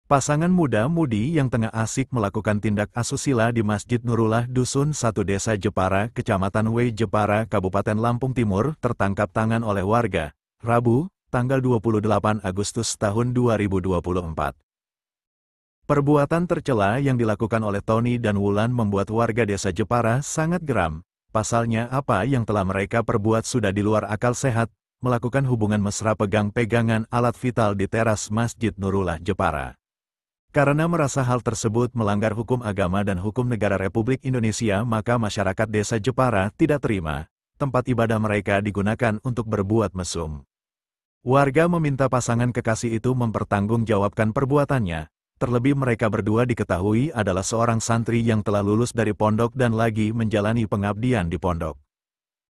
Pasangan muda-mudi yang tengah asik melakukan tindak asusila di Masjid Nurullah Dusun 1 Desa Jepara, Kecamatan Wei Jepara, Kabupaten Lampung Timur, tertangkap tangan oleh warga, Rabu, tanggal 28 Agustus tahun 2024. Perbuatan tercela yang dilakukan oleh Tony dan Wulan membuat warga Desa Jepara sangat geram. Pasalnya apa yang telah mereka perbuat sudah di luar akal sehat, melakukan hubungan mesra pegang-pegangan alat vital di teras Masjid Nurullah Jepara. Karena merasa hal tersebut melanggar hukum agama dan hukum negara Republik Indonesia, maka masyarakat Desa Jepara tidak terima tempat ibadah mereka digunakan untuk berbuat mesum. Warga meminta pasangan kekasih itu mempertanggungjawabkan perbuatannya, terlebih mereka berdua diketahui adalah seorang santri yang telah lulus dari pondok dan lagi menjalani pengabdian di pondok.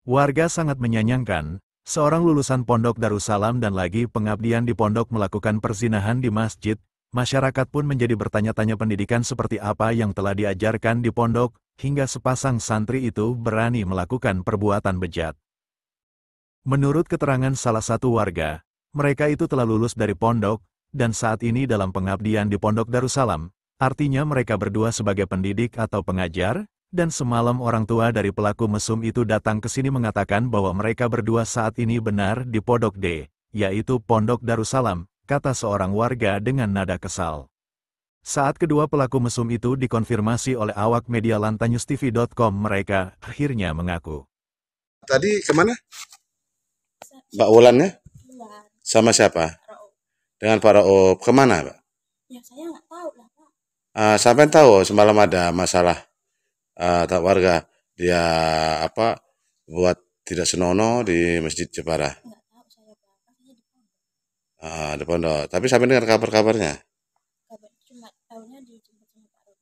Warga sangat menyayangkan, seorang lulusan pondok Darussalam dan lagi pengabdian di pondok melakukan perzinahan di masjid. Masyarakat pun menjadi bertanya-tanya pendidikan seperti apa yang telah diajarkan di pondok, hingga sepasang santri itu berani melakukan perbuatan bejat. Menurut keterangan salah satu warga, mereka itu telah lulus dari pondok, dan saat ini dalam pengabdian di pondok Darussalam, artinya mereka berdua sebagai pendidik atau pengajar, dan semalam orang tua dari pelaku mesum itu datang ke sini mengatakan bahwa mereka berdua saat ini benar di pondok D, yaitu pondok Darussalam, kata seorang warga dengan nada kesal. Saat kedua pelaku mesum itu dikonfirmasi oleh awak media lantanyustv.com, mereka akhirnya mengaku. Tadi kemana? Mbak Wulannya? Sama siapa? Dengan Pak Raob. Kemana, Pak? Ya saya nggak tahu lah, Pak. Sampai tahu semalam ada masalah tak warga. Dia buat tidak senonoh di Masjid Jepara. Nggak tahu saya, Pak. Katanya di pondok. Di pondok. Tapi sampai dengar kabar-kabarnya. Cuma tahunya dijemput sama Pak Rob.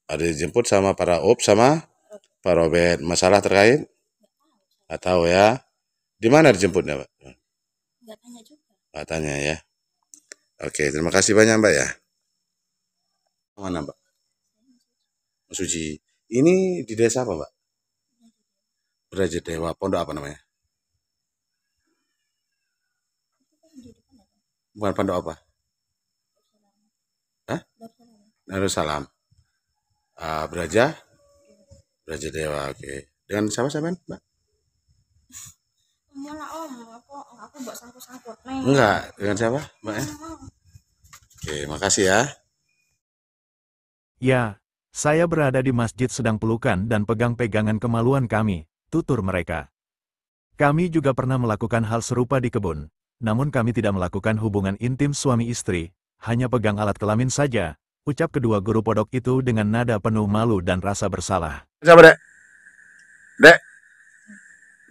Ada dijemput sama Pak Raob sama Pak Robert. Masalah terkait? Nggak tahu ya. Di mana dijemputnya, Pak? Nggak tanya juga. Nggak tanya ya. Oke, terima kasih banyak, Mbak ya. Mana, Mbak? Suci. Ini di desa apa, Mbak? Brajadewa. Pondok apa namanya? Bukan pondok apa? Hah? Darussalam. Brajadewa. Oke. Dengan siapa, Mbak? Malah om, aku buat sangkut-sangkut nih. Enggak, dengan siapa, Mbak ya? Oke, makasih ya. Ya, saya berada di masjid sedang pelukan dan pegang-pegangan kemaluan kami, tutur mereka. Kami juga pernah melakukan hal serupa di kebun, namun kami tidak melakukan hubungan intim suami istri, hanya pegang alat kelamin saja, ucap kedua guru pondok itu dengan nada penuh malu dan rasa bersalah. Siapa, Dek? Dek?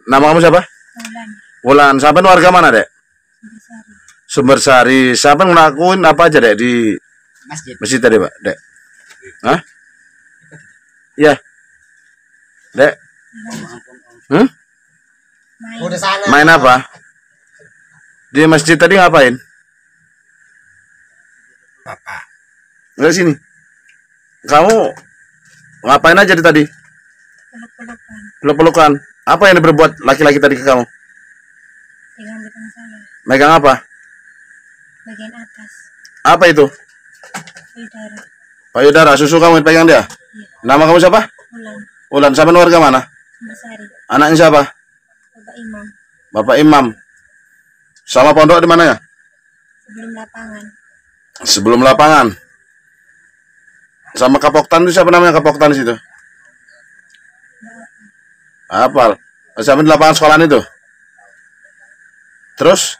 Nama kamu siapa? Wulan. Sampai warga mana, Dek? Sumbersari. Siapa ngelakuin apa aja, Dek, di masjid tadi, Pak? Dek? Hah? Iya. Dek? Main apa? Di masjid tadi ngapain? Bapak. Enggak sini. Kamu ngapain aja di tadi? Peluk-pelukan. Apa yang diperbuat laki-laki tadi ke kamu? Pegang-pegang saya. Megang apa? Bagian atas. Apa itu? Payudara. Payudara. Susu kamu pegang dia? Iya. Nama kamu siapa? Wulan. Wulan. Sama warga mana? Sumbersari. Anaknya siapa? Bapak Imam. Bapak Imam. Sama pondok di mana ya? Sebelum lapangan. Sebelum lapangan. Sama Kapoktan itu siapa namanya Kapoktan di situ? Hafal. Sampai di lapangan sekolahan itu. Terus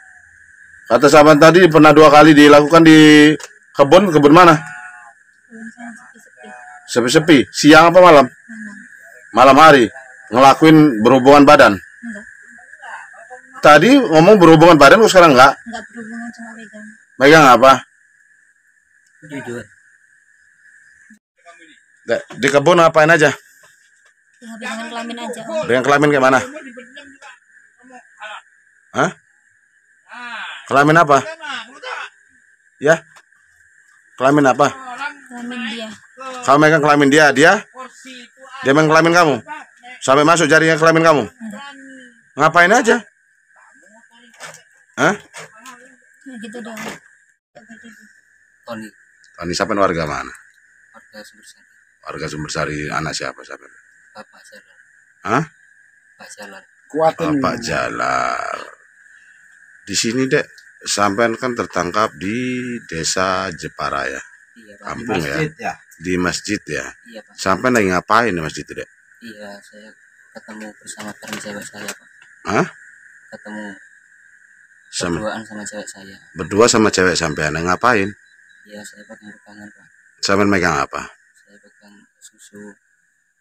kata sahabat tadi pernah 2 kali dilakukan di kebun mana? Sepi-sepi. Siang apa malam? Malam hari. Ngelakuin berhubungan badan. Enggak. Tadi ngomong berhubungan badan, kok sekarang enggak? Enggak berhubungan, cuma pegang. Megang apa? Jujur. Di kebun ngapain aja? Pegang kelamin aja, om. Dengan kelamin kayak mana? Hah? Kelamin apa? Ya? Kelamin apa? Kelamin dia. Kamu megang kelamin dia megang kelamin kamu? Sampai masuk jarinya kelamin kamu? Ngapain aja? Hah? Nah, gitu dong. Tony, Tony sampai warga mana? warga Sumbersari, Warga Sumbersari, anak siapa sampai? Bapak Jalan, Hah? Pak Jalan. Bapak Jalar. Di sini dek, sampean kan tertangkap di desa Jepara ya, Iya Pak. kampung ya, di masjid ya. Iya Pak. Sampean lagi ngapain di masjid itu dek? Iya, saya ketemu bersama teman cewek saya Pak. Hah? Ketemu Sama, berduaan sama cewek saya. berdua sama cewek sampean lagi ngapain? Iya, saya pegang pegangan Pak. Sampean megang apa? Saya pegang susu.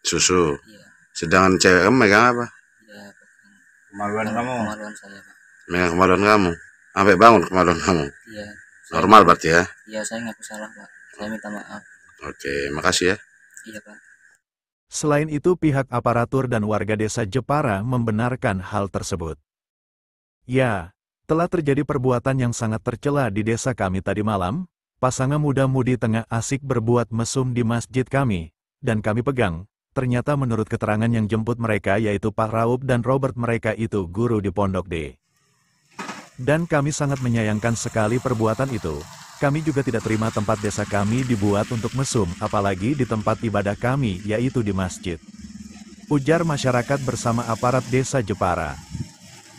Susu. Iya, Sedangkan cewek kamu megang apa? iya pegang Kemaluan kamu. kemaluan saya Pak. Megang kemaluan kamu. Sampai bangun kemaluan kamu. Iya. Normal berarti ya? Iya, saya ngaku salah Pak. Saya minta maaf. Oke, makasih ya. Iya Pak. Selain itu pihak aparatur dan warga desa Jepara membenarkan hal tersebut. Ya, telah terjadi perbuatan yang sangat tercela di desa kami tadi malam. Pasangan muda-mudi tengah asik berbuat mesum di masjid kami, dan kami pegang. Ternyata menurut keterangan yang jemput mereka yaitu Pak Raub dan Robert, mereka itu guru di Pondok D. Dan kami sangat menyayangkan sekali perbuatan itu. Kami juga tidak terima tempat desa kami dibuat untuk mesum, apalagi di tempat ibadah kami, yaitu di masjid. Ujar masyarakat bersama aparat desa Jepara.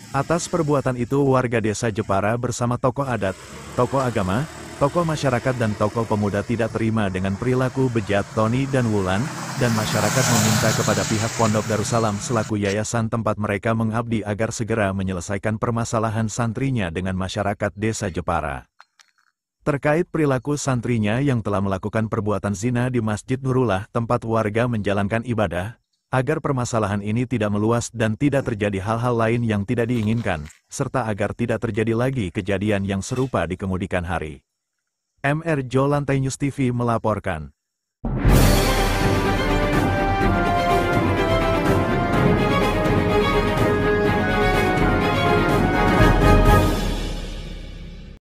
Atas perbuatan itu warga desa Jepara bersama tokoh adat, tokoh agama, tokoh masyarakat dan tokoh pemuda tidak terima dengan perilaku bejat Tony dan Wulan, dan masyarakat meminta kepada pihak Pondok Darussalam selaku yayasan tempat mereka mengabdi agar segera menyelesaikan permasalahan santrinya dengan masyarakat desa Jepara. Terkait perilaku santrinya yang telah melakukan perbuatan zina di Masjid Nurullah tempat warga menjalankan ibadah, agar permasalahan ini tidak meluas dan tidak terjadi hal-hal lain yang tidak diinginkan, serta agar tidak terjadi lagi kejadian yang serupa di kemudian hari. MR Jo Lantai News TV melaporkan.